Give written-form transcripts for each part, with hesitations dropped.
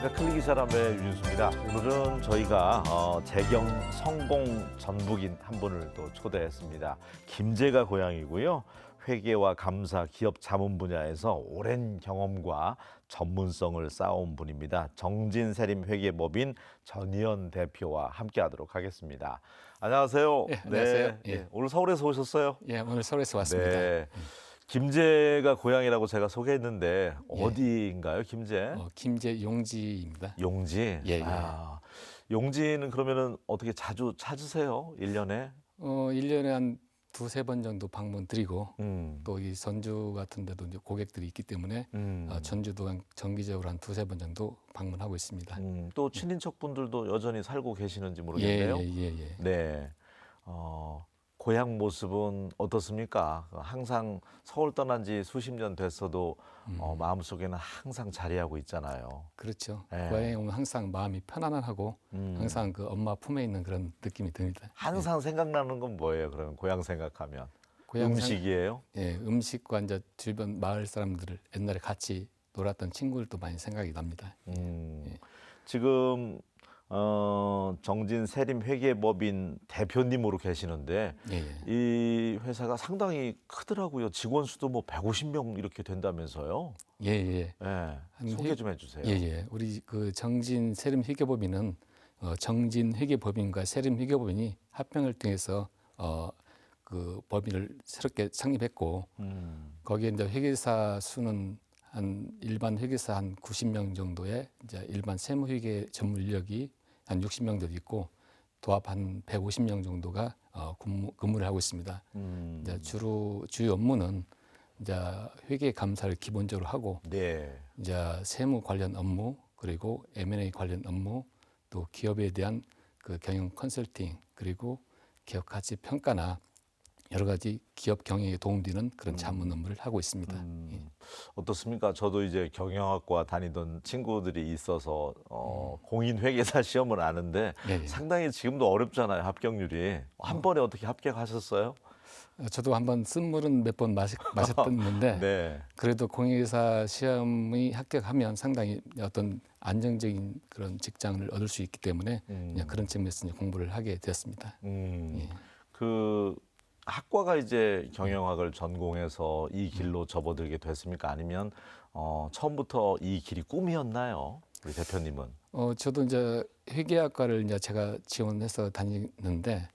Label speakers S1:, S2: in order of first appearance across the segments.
S1: 안녕하십니까. 클릭이 사람의 유진수입니다. 오늘은 저희가 재경 성공 전북인 한 분을 또 초대했습니다. 김제가 고향이고요. 회계와 감사, 기업 자문 분야에서 오랜 경험과 전문성을 쌓아온 분입니다. 정진세림 회계법인 전희연 대표와 함께하도록 하겠습니다. 안녕하세요.
S2: 예, 안녕하세요.
S1: 네,
S2: 예.
S1: 오늘 서울에서 오셨어요?
S2: 예, 오늘 서울에서 왔습니다.
S1: 네. 김제가 고향이라고 제가 소개했는데 어디인가요, 김제?
S2: 김제 용지입니다.
S1: 용지.
S2: 예, 예.
S1: 용지는 그러면은 어떻게 자주 찾으세요? 1년에?
S2: 1년에 한 두세 번 정도 방문 드리고
S1: 음.
S2: 또 이 전주 같은 데도 이제 고객들이 있기 때문에 전주도 정기적으로 한 두세 번 정도 방문하고 있습니다.
S1: 또 친인척 분들도 여전히 살고 계시는지
S2: 예,
S1: 모르겠네요.
S2: 예, 예, 예.
S1: 네. 고향 모습은 어떻습니까? 항상 서울 떠난 지 수십 년 됐어도 마음속에는 항상 자리하고 있잖아요.
S2: 그렇죠.
S1: 예.
S2: 고향에 오면 항상 마음이 편안하고 항상 그 엄마 품에 있는 그런 느낌이 듭니다.
S1: 항상 생각나는 건 뭐예요? 그러면 고향 생각하면
S2: 고향
S1: 음식이에요?
S2: 예, 음식과 이제 주변 마을 사람들을 옛날에 같이 놀았던 친구들도 많이 생각이 납니다.
S1: 지금 정진세림 회계법인 대표님으로 계시는데
S2: 예, 예.
S1: 이 회사가 상당히 크더라고요. 직원 수도 뭐 150명 이렇게 된다면서요?
S2: 예, 예.
S1: 네, 소개 좀 해주세요.
S2: 예, 예. 우리 그 정진 세림 회계법인은 정진 회계법인과 세림 회계법인이 합병을 통해서 그 법인을 새롭게 창립했고 거기에 이제 회계사 수는 한 일반 회계사 한 90명 정도의 이제 일반 세무회계 전문 인력이 한 60명 정도 있고 도합 한 150명 정도가 근무를 하고 있습니다. 이제 주요 업무는 이제 회계 감사를 기본적으로 하고
S1: 네.
S2: 이제 세무 관련 업무 그리고 M&A 관련 업무 또 기업에 대한 그 경영 컨설팅 그리고 기업 가치 평가나 여러 가지 기업 경영에 도움되는 그런 자문 업무를 하고 있습니다. 예.
S1: 어떻습니까? 저도 이제 경영학과 다니던 친구들이 있어서 공인회계사 시험을 아는데
S2: 예, 예.
S1: 상당히 지금도 어렵잖아요. 합격률이. 한 번에 어떻게 합격하셨어요?
S2: 저도 한번 쓴물은 몇 번 마셨었는데
S1: 네.
S2: 그래도 공인회사 시험이 합격하면 상당히 어떤 안정적인 그런 직장을 얻을 수 있기 때문에 그냥 그런 측면에서 이제 공부를 하게 되었습니다. 예.
S1: 그 학과가 이제 경영학을 전공해서 이 길로 접어들게 됐습니까? 아니면 처음부터 이 길이 꿈이었나요? 우리 대표님은?
S2: 저도 이제 회계학과를 이제 제가 지원해서 다니는데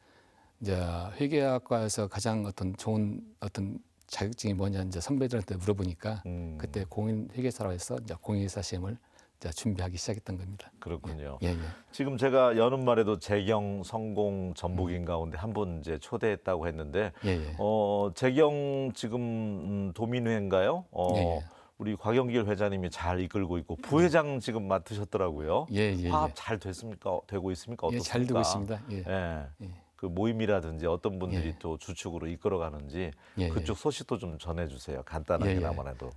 S2: 이제 회계학과에서 가장 어떤 좋은 어떤 자격증이 뭐냐 이제 선배들한테 물어보니까 그때 공인 회계사로 해서 이제 공인회사 시험을 이제 준비하기 시작했던 겁니다.
S1: 그렇군요.
S2: 예, 예.
S1: 지금 제가 여는 말에도 재경 성공 전북인 가운데 한 분 이제 초대했다고 했는데
S2: 예, 예.
S1: 재경 지금 도민회인가요?
S2: 예, 예.
S1: 우리 곽영길 회장님이 잘 이끌고 있고 부회장 지금 맡으셨더라고요.
S2: 예, 예,
S1: 화합
S2: 예.
S1: 잘 됐습니까? 되고 있습니까?
S2: 예,
S1: 어떻습니까?
S2: 잘 되고 있습니다. 예.
S1: 예.
S2: 예.
S1: 그 모임이라든지 어떤 분들이
S2: 예.
S1: 또 주축으로 이끌어가는지
S2: 예,
S1: 그쪽 소식도 좀 전해주세요. 간단하게나마라도.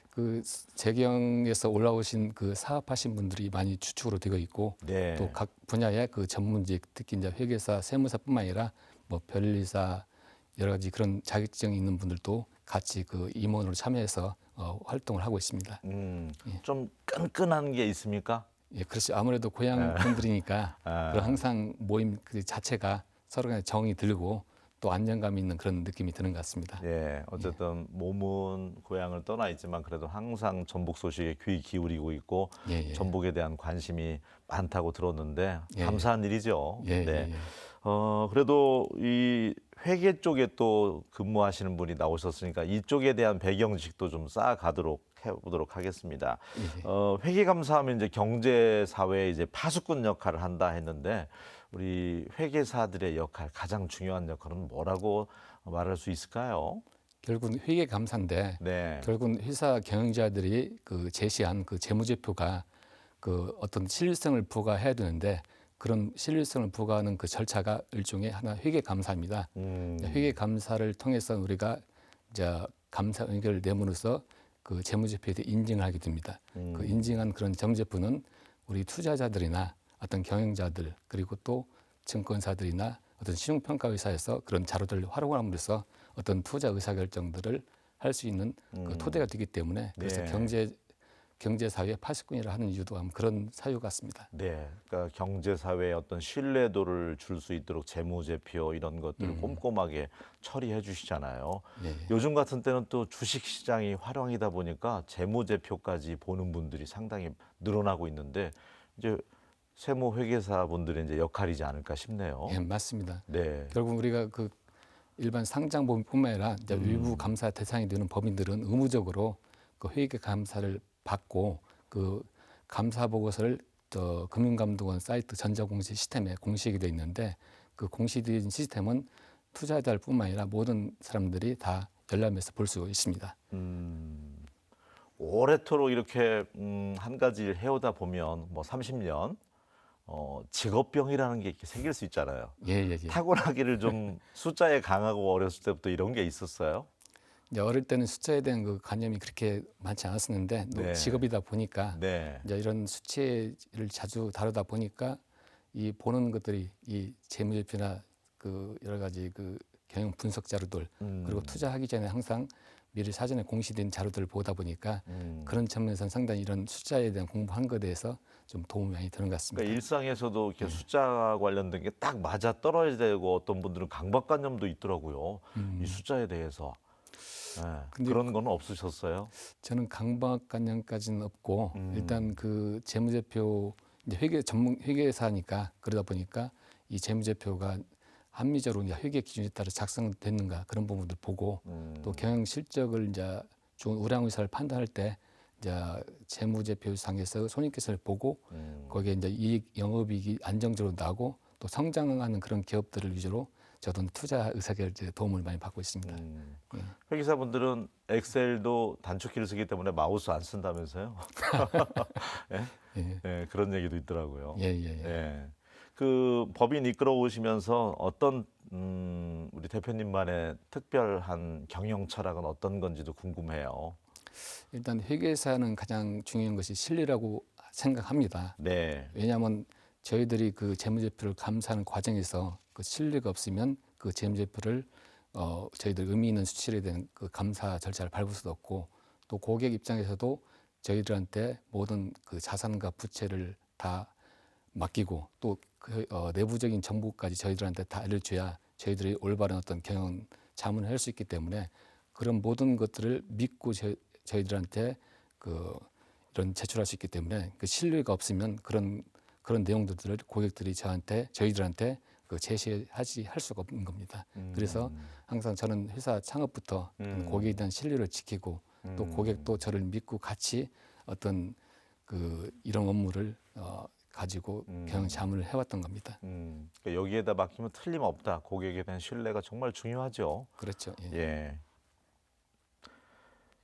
S2: 그 재경에서 올라오신 그 사업하신 분들이 많이 주축으로 되어 있고
S1: 네.
S2: 또 각 분야의 그 전문직 특히 이제 회계사, 세무사뿐만 아니라 뭐 변리사 여러 가지 그런 자격증이 있는 분들도 같이 그 임원으로 참여해서 활동을 하고 있습니다.
S1: 좀 끈끈한 게 있습니까?
S2: 예, 그렇죠. 아무래도 고향 분들이니까 그런 항상 모임 그 자체가 서로 간에 정이 들고 또 안정감 있는 그런 느낌이 드는 것 같습니다.
S1: 예, 어쨌든 몸은 고향을 떠나 있지만 그래도 항상 전북 소식에 귀 기울이고 있고
S2: 예, 예.
S1: 전북에 대한 관심이 많다고 들었는데
S2: 예.
S1: 감사한 일이죠.
S2: 예,
S1: 네.
S2: 예, 예.
S1: 그래도 이 회계 쪽에 또 근무하시는 분이 나오셨으니까 이쪽에 대한 배경 지식도 좀 쌓아가도록 해보도록 하겠습니다. 회계 감사하면 이제 경제 사회에 이제 파수꾼 역할을 한다 했는데 우리 회계사들의 역할 가장 중요한 역할은 뭐라고 말할 수 있을까요?
S2: 결국은 회계 감사인데
S1: 네.
S2: 결국은 회사 경영자들이 그 제시한 그 재무제표가 그 어떤 신뢰성을 부과해야 되는데 그런 신뢰성을 부과하는 그 절차가 일종의 하나 회계 감사입니다. 회계 감사를 통해서 우리가 이제 감사 의견을 내므로써 그 재무제표에 대해 인증을 하게 됩니다. 그 인증한 그런 재무제표는 우리 투자자들이나 어떤 경영자들 그리고 또 증권사들이나 어떤 신용평가회사에서 그런 자료들을 활용함으로써 어떤 투자 의사결정들을 할 수 있는 그 토대가 되기 때문에 그래서
S1: 네.
S2: 경제 경제사회 파수꾼이라 하는 이유도 아마 그런 사유 같습니다.
S1: 네, 그러니까 경제사회에 어떤 신뢰도를 줄 수 있도록 재무제표 이런 것들을 꼼꼼하게 처리해 주시잖아요.
S2: 예.
S1: 요즘 같은 때는 또 주식시장이 활황이다 보니까 재무제표까지 보는 분들이 상당히 늘어나고 있는데 이제 세무회계사 분들의 이제 역할이지 않을까 싶네요.
S2: 예, 맞습니다.
S1: 네,
S2: 결국 우리가 그 일반 상장법인뿐만 아니라 이제 외부 감사 대상이 되는 법인들은 의무적으로 그 회계 감사를 받고 그 감사 보고서를 금융감독원 사이트 전자공시 시스템에 공시하게 돼 있는데 그 공시된 시스템은 투자자들뿐만 아니라 모든 사람들이 다 열람해서 볼 수 있습니다.
S1: 오래도록 이렇게 한 가지 일 해오다 보면 뭐 30년 직업병이라는 게 이렇게 생길 수 있잖아요.
S2: 예.
S1: 타고나기를 좀 숫자에 강하고 어렸을 때부터 이런 게 있었어요.
S2: 이제 어릴 때는 숫자에 대한 그 관념이 그렇게 많지 않았었는데 또
S1: 네.
S2: 직업이다 보니까
S1: 네.
S2: 이제 이런 수치를 자주 다루다 보니까 이 보는 것들이 이 재무제표나 그 여러 가지 그 경영 분석 자료들 그리고 투자하기 전에 항상 미리 사전에 공시된 자료들을 보다 보니까 그런 측면에서는 상당히 이런 숫자에 대한 공부한 것에 대해서 좀 도움이 많이 되는 것 같습니다.
S1: 그러니까 일상에서도 이렇게 숫자 관련된 게 딱 맞아 떨어져야 되고 어떤 분들은 강박관념도 있더라고요. 이 숫자에 대해서. 네.
S2: 근데
S1: 그런 건 없으셨어요?
S2: 저는 강박관념까지는 없고 일단 그 재무제표 이제 회계사니까 그러다 보니까 이 재무제표가 합리적으로 이제 회계 기준에 따라 작성됐는가 그런 부분들 보고 또 경영 실적을 이제 좋은 우량의사를 판단할 때 이제 재무제표상에서 손익계산을 보고 거기에 이제 이익 영업이익이 안정적으로 나고 또 성장하는 그런 기업들을 위주로 저도 투자 의사결정에 도움을 많이 받고 있습니다.
S1: 회계사분들은 엑셀도 단축키를 쓰기 때문에 마우스 안 쓴다면서요? 예? 예, 그런 얘기도 있더라고요.
S2: 예.
S1: 예. 그 법인 이끌어 오시면서 어떤 우리 대표님만의 특별한 경영 철학은 어떤 건지도 궁금해요.
S2: 일단 회계사는 가장 중요한 것이 실리라고 생각합니다.
S1: 네.
S2: 왜냐하면 저희들이 그 재무제표를 감사하는 과정에서 그 신뢰가 없으면 그 재무제표를 저희들 의미 있는 수치에 대한 그 감사 절차를 밟을 수도 없고 또 고객 입장에서도 저희들한테 모든 그 자산과 부채를 다 맡기고 또 그 내부적인 정보까지 저희들한테 다 알려줘야 저희들이 올바른 어떤 경영 자문을 할 수 있기 때문에 그런 모든 것들을 믿고 저희들한테 그 이런 제출할 수 있기 때문에 그 신뢰가 없으면 그런 내용들을 고객들이 저희들한테 그 제시하지 할 수가 없는 겁니다. 그래서 항상 저는 회사 창업부터 고객에 대한 신뢰를 지키고 또 고객도 저를 믿고 같이 어떤 그 이런 업무를 가지고 경영 자문을 해왔던 겁니다.
S1: 그러니까 여기에다 맡기면 틀림없다. 고객에 대한 신뢰가 정말 중요하죠.
S2: 그렇죠. 예.
S1: 예.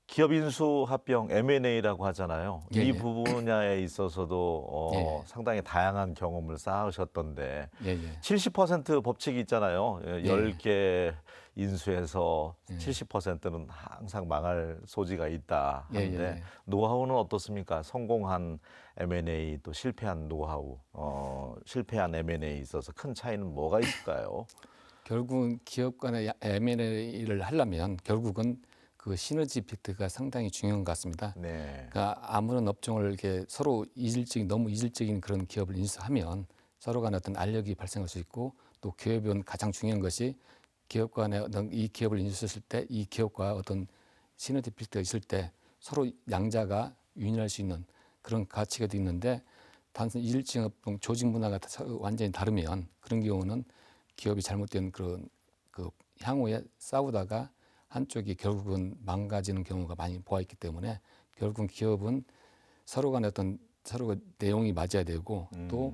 S1: 기업 인수 합병 M&A라고 하잖아요.
S2: 예,
S1: 이
S2: 예.
S1: 분야에 있어서도
S2: 예.
S1: 상당히 다양한 경험을 쌓으셨던데
S2: 예.
S1: 70% 법칙이 있잖아요.
S2: 예.
S1: 10개 인수해서 70%는 항상 망할 소지가 있다 하는데
S2: 예.
S1: 노하우는 어떻습니까? 성공한 M&A 또 실패한 노하우, 실패한 M&A에 있어서 큰 차이는 뭐가 있을까요?
S2: 결국은 기업 간의 M&A를 하려면 결국은 그 시너지 이펙트가 상당히 중요한 것 같습니다.
S1: 네.
S2: 그러니까 아무런 업종을 이렇게 서로 너무 이질적인 그런 기업을 인수하면 서로 간에 어떤 알력이 발생할 수 있고 또 기업은 가장 중요한 것이 기업 간에 이 기업을 인수했을 때 이 기업과 어떤 시너지 이펙트가 있을 때 서로 양자가 윈윈할 수 있는 그런 가치가 있는데 단순 이질적인 업종 조직 문화가 완전히 다르면 그런 경우는 기업이 잘못된 그런 그 향후에 싸우다가 한쪽이 결국은 망가지는 경우가 많이 보아있기 때문에 결국은 기업은 서로 간에 어떤 서로 내용이 맞아야 되고 또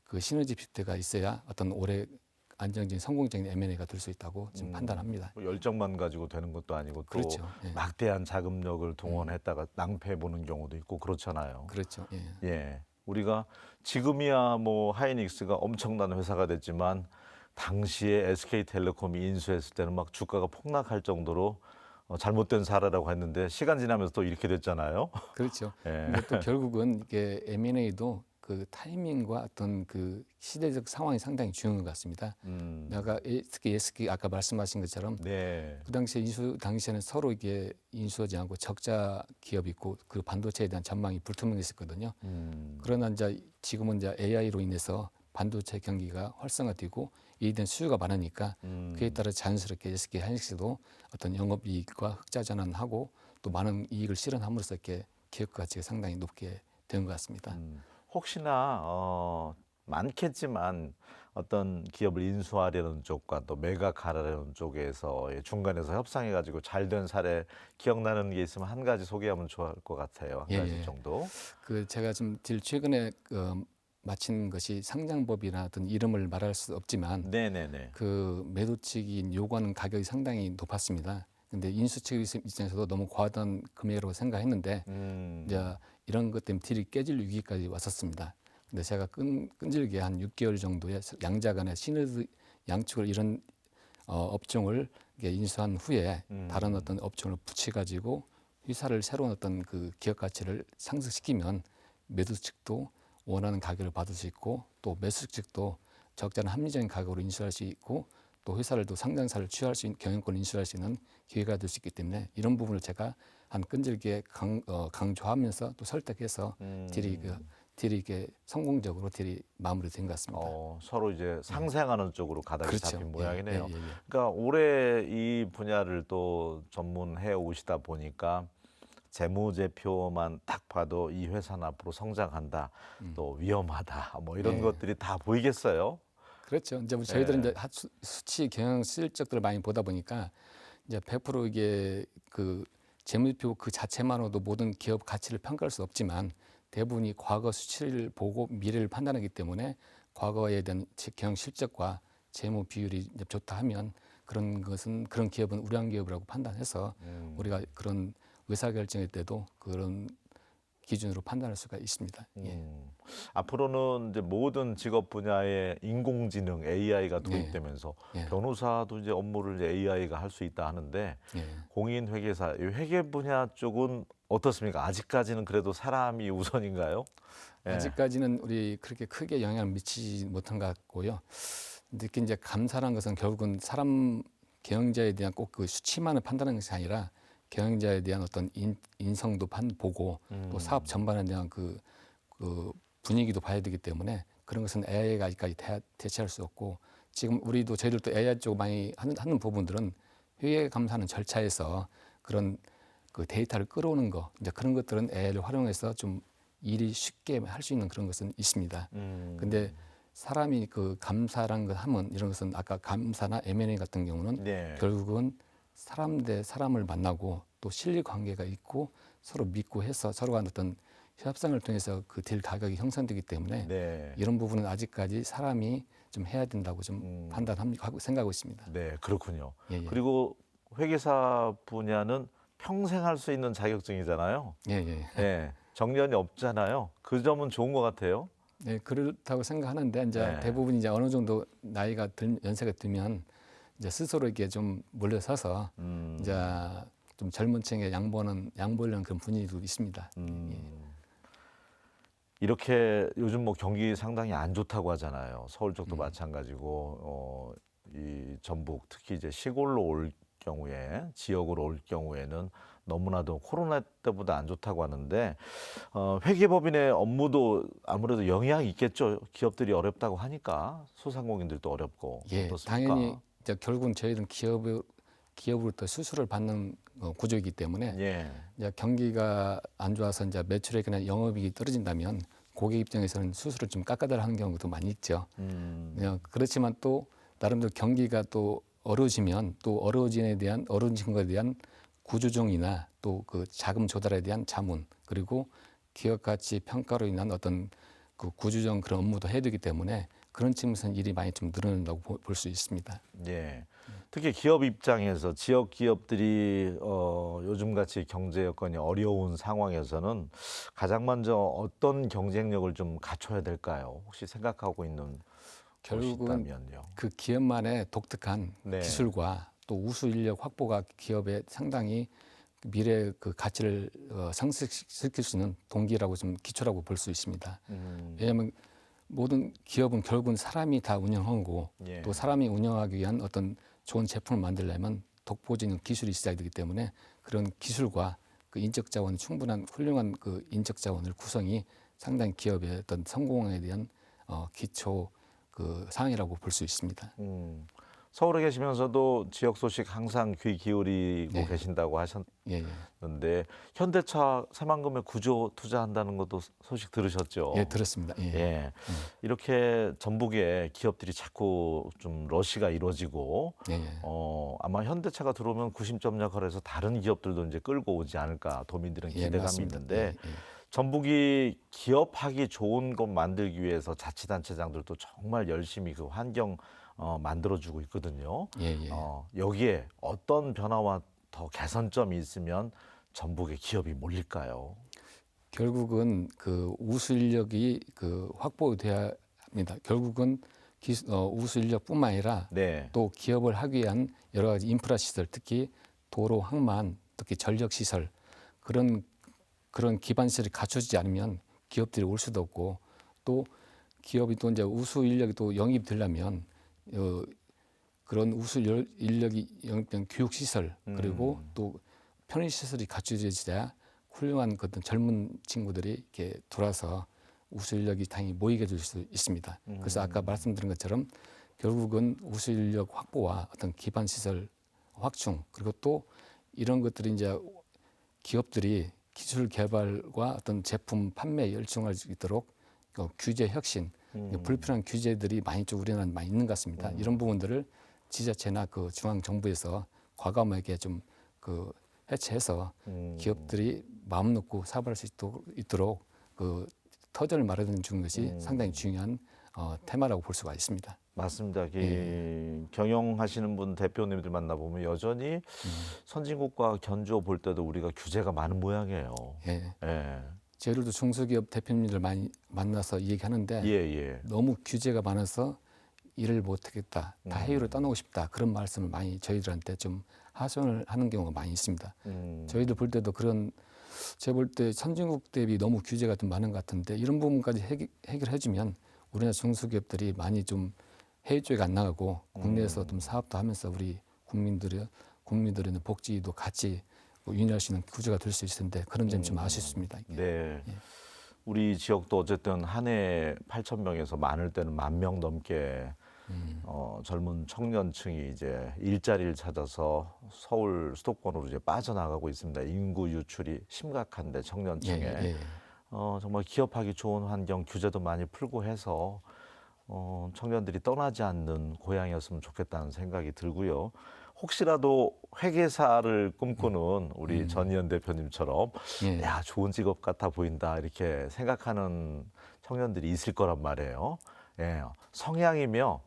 S2: 그 시너지 이펙트가 있어야 어떤 오래 안정적인 성공적인 M&A가 될 수 있다고 지금 판단합니다.
S1: 뭐 열정만 가지고 되는 것도 아니고 또
S2: 그렇죠. 예.
S1: 막대한 자금력을 동원했다가 낭패 보는 경우도 있고 그렇잖아요.
S2: 그렇죠. 예.
S1: 예. 우리가 지금이야 뭐 하이닉스가 엄청난 회사가 됐지만 당시에 SK텔레콤이 인수했을 때는 막 주가가 폭락할 정도로 잘못된 사례라고 했는데 시간 지나면서 또 이렇게 됐잖아요.
S2: 그렇죠.
S1: 예.
S2: 근데 또 결국은 이게 M&A도 그 타이밍과 어떤 그 시대적 상황이 상당히 중요한 것 같습니다. 내가 특히 예스키 아까 말씀하신 것처럼
S1: 네.
S2: 그 당시에 인수 당시에는 서로 이게 인수하지 않고 적자 기업이 있고 그 반도체에 대한 전망이 불투명했었거든요. 그러나 이제 지금은 이제 AI로 인해서 반도체 경기가 활성화되고 이에 대한 수요가 많으니까 그에 따라 자연스럽게 SK 하이닉스도 어떤 영업이익과 흑자 전환하고 또 많은 이익을 실현함으로써 이렇게 기업 가치가 상당히 높게 된 것 같습니다.
S1: 혹시나 많겠지만 어떤 기업을 인수하려는 쪽과 또 매각하려는 쪽에서 중간에서 협상해가지고 잘 된 사례 기억나는 게 있으면 한 가지 소개하면 좋을 것 같아요. 한
S2: 예,
S1: 가지
S2: 예.
S1: 정도.
S2: 그 제가 좀 제일 최근에 마친 것이 상장법이나 어떤 이름을 말할 수 없지만
S1: 네네네.
S2: 그 매도 측이 요구하는 가격이 상당히 높았습니다. 근데 인수 측 입장에서도 너무 과하던 금액이라고 생각했는데 이제 이런 것 때문에 딜이 깨질 위기까지 왔었습니다. 근데 제가 끈질기게 한 6개월 정도의 양자 간의 시너지 양측을 이런 업종을 이렇게 인수한 후에 다른 어떤 업종을 붙여가지고 회사를 새로운 어떤 그 기업 가치를 상승시키면 매도 측도 원하는 가격을 받을 수 있고 또 매수 측도 적잖은 합리적인 가격으로 인수할 수 있고 또 회사를 또 상장사를 취할 수 있는 경영권을 인수할 수 있는 기회가 될 수 있기 때문에 이런 부분을 제가 한 끈질기게 강조하면서 또 설득해서 딜이 이게 성공적으로 딜이 마무리된 것 같습니다.
S1: 서로 이제 상생하는 쪽으로 가닥이
S2: 그렇죠.
S1: 잡힌
S2: 예,
S1: 모양이네요.
S2: 예, 예, 예.
S1: 그러니까 올해 이 분야를 또 전문해 오시다 보니까 재무제표만 딱 봐도 이 회사는 앞으로 성장한다, 또 위험하다, 뭐 이런
S2: 네.
S1: 것들이 다 보이겠어요.
S2: 그렇죠. 이제 저희들은
S1: 예.
S2: 이제 수치 경영 실적들을 많이 보다 보니까 이제 100% 이게 그 재무제표 그 자체만으로도 모든 기업 가치를 평가할 수 없지만 대부분이 과거 수치를 보고 미래를 판단하기 때문에 과거에 대한 경영 실적과 재무 비율이 이제 좋다 하면 그런 것은 그런 기업은 우량 기업이라고 판단해서 우리가 그런 의사결정일 때도 그런 기준으로 판단할 수가 있습니다. 예.
S1: 앞으로는 이제 모든 직업 분야에 인공지능 AI가 도입되면서
S2: 예.
S1: 변호사도 이제 업무를 이제 AI가 할 수 있다 하는데
S2: 예.
S1: 공인회계사, 이 회계 분야 쪽은 어떻습니까? 아직까지는 그래도 사람이 우선인가요? 예.
S2: 아직까지는 우리 그렇게 크게 영향을 미치지 못한 것 같고요. 특히 이제 감사라는 것은 결국은 사람 경영자에 대한 꼭 그 수치만을 판단하는 것이 아니라 경영자에 대한 어떤 인성도 보고 또 사업 전반에 대한 그 분위기도 봐야 되기 때문에 그런 것은 AI가 아직까지 대체할 수 없고 지금 우리도 저희들도 AI 쪽 많이 하는 부분들은 회계 감사하는 절차에서 그런 그 데이터를 끌어오는 거 이제 그런 것들은 AI를 활용해서 좀 일이 쉽게 할 수 있는 그런 것은 있습니다. 근데 사람이 그 감사라는 걸 하면 이런 것은 아까 감사나 M&A 같은 경우는
S1: 네.
S2: 결국은 사람 대 사람을 만나고 또 실리 관계가 있고 서로 믿고 해서 서로 간 어떤 협상을 통해서 그 딜 가격이 형성되기 때문에
S1: 네.
S2: 이런 부분은 아직까지 사람이 좀 해야 된다고 좀 판단하고 생각하고 있습니다.
S1: 네, 그렇군요.
S2: 예, 예.
S1: 그리고 회계사 분야는 평생 할 수 있는 자격증이잖아요.
S2: 예, 예.
S1: 예, 정년이 없잖아요. 그 점은 좋은 것 같아요.
S2: 네, 그렇다고 생각하는데 이제
S1: 네.
S2: 대부분 이제 어느 정도 나이가 연세가 들면 이제 스스로 이렇게 좀 물러서서 이제 좀 젊은 층에 양보하려는 그런 분위기도 있습니다.
S1: 이렇게 요즘 뭐 경기 상당히 안 좋다고 하잖아요. 서울 쪽도 마찬가지고 이 전북 특히 이제 시골로 올 경우에 지역으로 올 경우에는 너무나도 코로나 때보다 안 좋다고 하는데 회계법인의 업무도 아무래도 영향이 있겠죠. 기업들이 어렵다고 하니까 소상공인들도 어렵고
S2: 예,
S1: 어떻습니까?
S2: 당연히 이제 결국은 저희는 기업으로부터 수수료를 받는 구조이기 때문에
S1: 예.
S2: 이제 경기가 안 좋아서 이제 매출액이나 영업이익이 떨어진다면 고객 입장에서는 수수료를 좀 깎아달라 하는 경우도 많이 있죠. 그렇지만 또 나름대로 경기가 또 어려워지면 또 어려워진 것에 대한 구조조정이나 또 그 자금 조달에 대한 자문 그리고 기업 가치 평가로 인한 어떤 그 구조조정 그런 업무도 해야 되기 때문에 그런 측면에서는 일이 많이 좀 늘어난다고 볼 수 있습니다.
S1: 예. 특히 기업 입장에서 지역 기업들이 요즘같이 경제 여건이 어려운 상황에서는 가장 먼저 어떤 경쟁력을 좀 갖춰야 될까요? 혹시 생각하고 있는 곳이
S2: 결국은
S1: 있다면요.
S2: 그 기업만의 독특한
S1: 네.
S2: 기술과 또 우수 인력 확보가 기업에 상당히 미래 그 가치를 상승시킬 수 있는 동기라고 좀 기초라고 볼 수 있습니다. 왜냐하면 모든 기업은 결국은 사람이 다 운영하고
S1: 예.
S2: 또 사람이 운영하기 위한 어떤 좋은 제품을 만들려면 독보적인 기술이 있어야 되기 때문에 그런 기술과 그 인적 자원 충분한 훌륭한 그 인적 자원을 구성이 상당히 기업의 어떤 성공에 대한 기초 그 사항이라고 볼 수 있습니다.
S1: 서울에 계시면서도 지역 소식 항상 귀 기울이고
S2: 네.
S1: 계신다고
S2: 예, 예.
S1: 하셨는데 현대차 새만금에 구조 투자한다는 것도 소식 들으셨죠?
S2: 예, 들었습니다. 예.
S1: 예. 이렇게 전북에 기업들이 자꾸 좀 러시가 이루어지고
S2: 예, 예.
S1: 아마 현대차가 들어오면 구심점 역할을 해서 다른 기업들도 이제 끌고 오지 않을까 도민들은
S2: 예,
S1: 기대감이
S2: 맞습니다.
S1: 있는데
S2: 예, 예.
S1: 전북이 기업하기 좋은 곳 만들기 위해서 자치단체장들도 정말 열심히 그 환경 만들어주고 있거든요.
S2: 예, 예.
S1: 여기에 어떤 변화와 더 개선점이 있으면 전북의 기업이 몰릴까요?
S2: 결국은 그 우수 인력이 그 확보돼야 합니다. 결국은 우수 인력뿐만 아니라
S1: 네.
S2: 또 기업을 하기 위한 여러 가지 인프라 시설, 특히 도로, 항만, 특히 전력 시설 그런 기반 시설이 갖춰지지 않으면 기업들이 올 수도 없고 또 기업이 또 이제 우수 인력이 또 영입되려면 그런 우수 인력이 영입된 교육 시설 그리고 또 편의 시설이 갖춰져야 훌륭한 그 어떤 젊은 친구들이 이렇게 돌아서 우수 인력이 당연히 모이게 될 수 있습니다. 그래서 아까 말씀드린 것처럼 결국은 우수 인력 확보와 어떤 기반 시설 확충 그리고 또 이런 것들이 이제 기업들이 기술 개발과 어떤 제품 판매에 열중할 수 있도록 규제 혁신, 불필요한 규제들이 많이 좀 우리나라는 많이 있는 것 같습니다. 이런 부분들을 지자체나 그 중앙 정부에서 과감하게 좀 그 해체해서 기업들이 마음 놓고 사업할 수 있도록 그 터전을 마련해 주는 것이 상당히 중요한 테마라고 볼 수가 있습니다.
S1: 맞습니다. 경영하시는 분 대표님들 만나보면 여전히 선진국과 견주어 볼 때도 우리가 규제가 많은 모양이에요.
S2: 예.
S1: 예.
S2: 저희들도 중소기업 대표님들 많이 만나서 얘기하는데
S1: 예, 예.
S2: 너무 규제가 많아서 일을 못하겠다, 다 해외로 떠나고 싶다 그런 말씀을 많이 저희들한테 좀 하소연을 하는 경우가 많이 있습니다. 저희들 볼 때도 제가 볼 때 선진국 대비 너무 규제가 좀 많은 것 같은데 이런 부분까지 해결해주면 우리나라 중소기업들이 많이 좀 해외 쪽에 안 나가고 국내에서 좀 사업도 하면서 우리 국민들의 복지도 같이 유인할 수 있는 구조가 될 수 있을 텐데 그런 점이 좀 아쉽습니다.
S1: 네. 우리 지역도 어쨌든 한 해 8,000명에서 많을 때는 10,000명 넘게 젊은 청년층이 이제 일자리를 찾아서 서울 수도권으로 이제 빠져나가고 있습니다. 인구 유출이 심각한데 청년층에
S2: 예.
S1: 정말 기업하기 좋은 환경 규제도 많이 풀고 해서 청년들이 떠나지 않는 고향이었으면 좋겠다는 생각이 들고요. 혹시라도 회계사를 꿈꾸는 우리 전희연 대표님처럼
S2: 예.
S1: 야 좋은 직업 같아 보인다 이렇게 생각하는 청년들이 있을 거란 말이에요. 예, 성향이며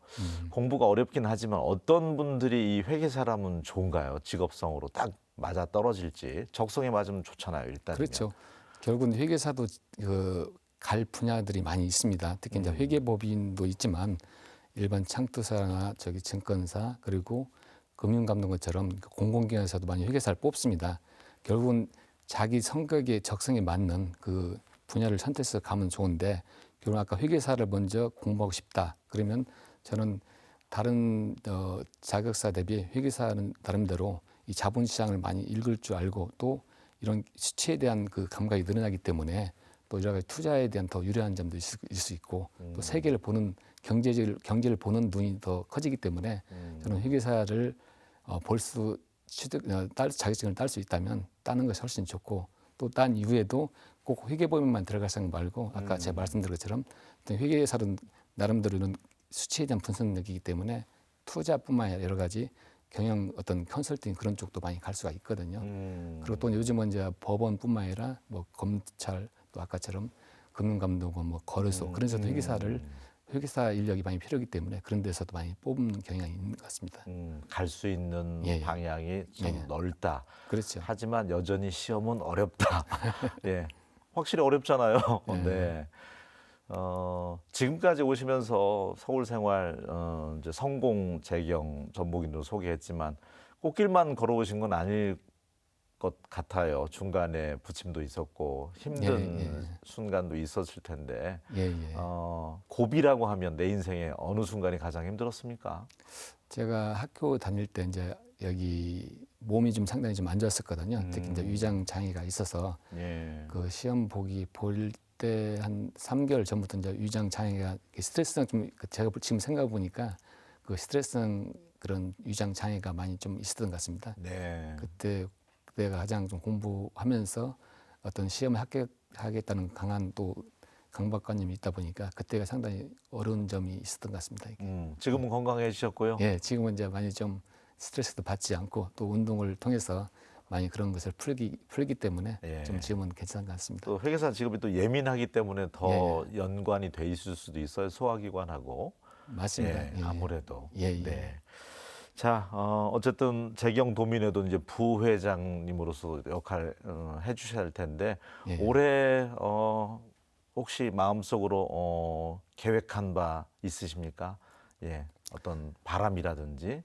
S1: 공부가 어렵긴 하지만 어떤 분들이 이 회계사라면 좋은가요? 직업성으로 딱 맞아 떨어질지 적성에 맞으면 좋잖아요. 일단
S2: 그렇죠. 결국은 회계사도 갈 분야들이 많이 있습니다. 특히 이제 회계법인도 있지만 일반 창투사나 증권사 그리고 금융감독원처럼 공공기관에서도 많이 회계사를 뽑습니다. 결국은 자기 성격의 적성에 맞는 그 분야를 선택해서 가면 좋은데 결국 아까 회계사를 먼저 공부하고 싶다. 그러면 저는 다른 자격사 대비 회계사는 나름대로 이 자본시장을 많이 읽을 줄 알고 또 이런 수치에 대한 그 감각이 늘어나기 때문에 또 여러 가지 투자에 대한 더 유리한 점도 있을 수 있고 또 세계를 보는 경제를 보는 눈이 더 커지기 때문에 저는 회계사를 자격증을 딸 수 있다면 따는 것이 훨씬 좋고 또 딴 이후에도 꼭 회계법인만 들어갈 생각 말고 아까 제가 말씀드린 것처럼 회계사는 나름대로는 수치에 대한 분석력이기 때문에 투자뿐만 아니라 여러 가지 경영 어떤 컨설팅 그런 쪽도 많이 갈 수가 있거든요. 그리고 또 요즘은 이제 법원뿐만 아니라 뭐 검찰 또 아까처럼 금융감독원 뭐 거래소 그런 데서도 회계사 인력이 많이 필요하기 때문에 그런 데서도 많이 뽑는 경향이 있는 것 같습니다.
S1: 갈 수 있는
S2: 예.
S1: 방향이 좀
S2: 예.
S1: 넓다.
S2: 그렇죠.
S1: 하지만 여전히 시험은 어렵다. 예, 확실히 어렵잖아요.
S2: 예.
S1: 네. 지금까지 오시면서 서울 생활 이제 성공 재경 전북인으로 소개했지만 꽃길만 걸어오신 건 아닐 것 같아요. 중간에 부침도 있었고 힘든
S2: 예.
S1: 순간도 있었을 텐데
S2: 예.
S1: 고비라고 하면 내 인생의 어느 순간이 가장 힘들었습니까?
S2: 제가 학교 다닐 때 이제 여기 몸이 좀 상당히 좀 안 좋았었거든요. 특히 이제 위장 장애가 있어서
S1: 예.
S2: 그 시험 보기 볼 때 한 3개월 전부터 이제 위장 장애가 스트레스성 좀 제가 지금 생각해 보니까 그 스트레스성 그런 위장 장애가 많이 좀 있었던 것 같습니다.
S1: 네.
S2: 그때가 가장 좀 공부하면서 어떤 시험에 합격하겠다는 강한 또 강박관념이 있다 보니까 그때가 상당히 어려운 점이 있었던 것 같습니다. 이게.
S1: 지금은 건강해지셨고요.
S2: 예, 지금은 이제 많이 좀 스트레스도 받지 않고 또 운동을 통해서 많이 그런 것을 풀기 때문에
S1: 예.
S2: 좀 지금은 괜찮은 것 같습니다.
S1: 또 회계사 직업이 또 예민하기 때문에 더 연관이 돼 있을 수도 있어요. 소화기관하고.
S2: 맞습니다.
S1: 예, 아무래도.
S2: 예.
S1: 네. 자, 어쨌든 재경도민회도 이제 부회장님으로서 역할 해주셔야 할 텐데
S2: 예.
S1: 올해 혹시 마음속으로 계획한 바 있으십니까? 예, 어떤 바람이라든지.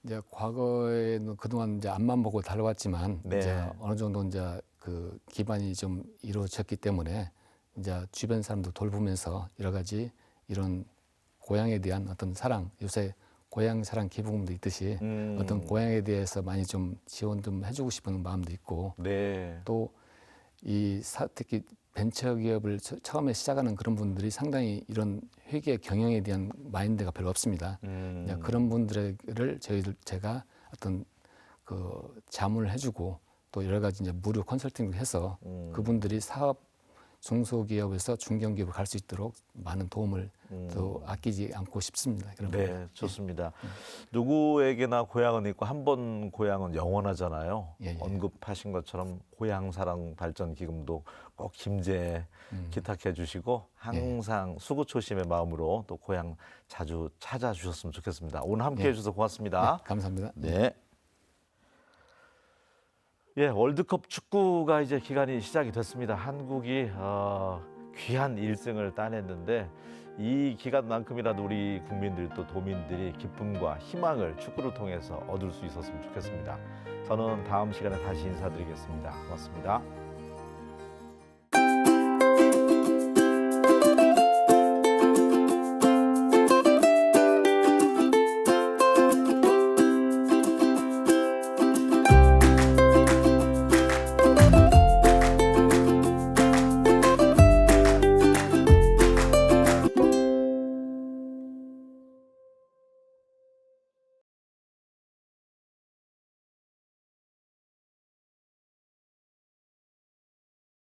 S2: 이제 과거에는 그동안 이제 앞만 보고 달려왔지만
S1: 네.
S2: 이제 어느 정도 이제 그 기반이 좀 이루어졌기 때문에 이제 주변 사람도 돌보면서 여러 가지 이런 고향에 대한 어떤 사랑, 요새 고향 사랑 기부금도 있듯이 어떤 고향에 대해서 많이 좀 지원 좀 해주고 싶은 마음도 있고
S1: 네.
S2: 또 특히 벤처 기업을 처음에 시작하는 그런 분들이 상당히 이런 회계 경영에 대한 마인드가 별로 없습니다. 이제 그런 분들을 제가 어떤 그 자문을 해주고 또 여러 가지 이제 무료 컨설팅을 해서 그분들이 사업 중소기업에서 중견기업을 갈 수 있도록 많은 도움을 또 아끼지 않고 싶습니다. 그런
S1: 네,
S2: 부분.
S1: 좋습니다. 누구에게나 고향은 있고 한 번 고향은 영원하잖아요.
S2: 예.
S1: 언급하신 것처럼 고향사랑 발전 기금도 꼭 김제 기탁해 주시고 항상 수고초심의 마음으로 또 고향 자주 찾아주셨으면 좋겠습니다. 오늘 함께 해주셔서 고맙습니다.
S2: 네, 감사합니다.
S1: 네. 예, 월드컵 축구가 이제 기간이 시작이 됐습니다. 한국이 귀한 1승을 따냈는데 이 기간만큼이라도 우리 국민들 또 도민들이 기쁨과 희망을 축구를 통해서 얻을 수 있었으면 좋겠습니다. 저는 다음 시간에 다시 인사드리겠습니다. 고맙습니다.